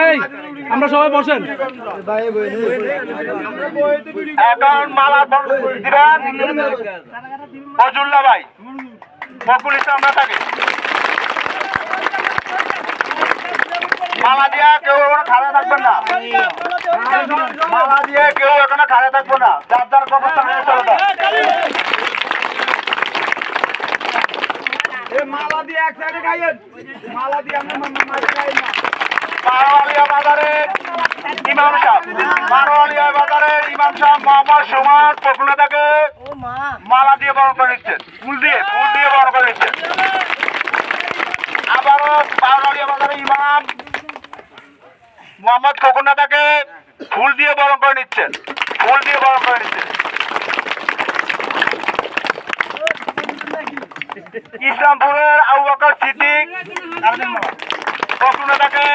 এই আমরা সবাই বসেন। এখন মালা দিবেন ফজলুল্লাহ ভাই, ফখরুল ইসলাম না থাকে। মালা দিয়া কেউ এখানে খাড়া থাকবেন না, মালা দিয়ে কেউ এখানে খাড়া থাকবো না, যার যার অবস্থানে চলে যান। মালা দিয়ে এক সাইডে খাইয়েন, মালা দিয়ে আমরা খাইয়েন না। বারোয়ালিয়া বাজারের ইমাম সাহেব, বারোয়ালিয়া বাজারের ইমাম সাহেব মোহাম্মদ সুমন ফখরুল্লাহকে মালা দিয়ে বরণ করে নিচ্ছেন, ফুল দিয়ে বরণ করে নিচ্ছেন। আবারও বারোয়ালিয়া বাজারের ইমাম মোহাম্মদ ফখরুল্লাহকে ফুল দিয়ে বরণ করে নিচ্ছেন। ইসলামপুরের আবু বকর সিদ্দিক ফখরুল্লাহকে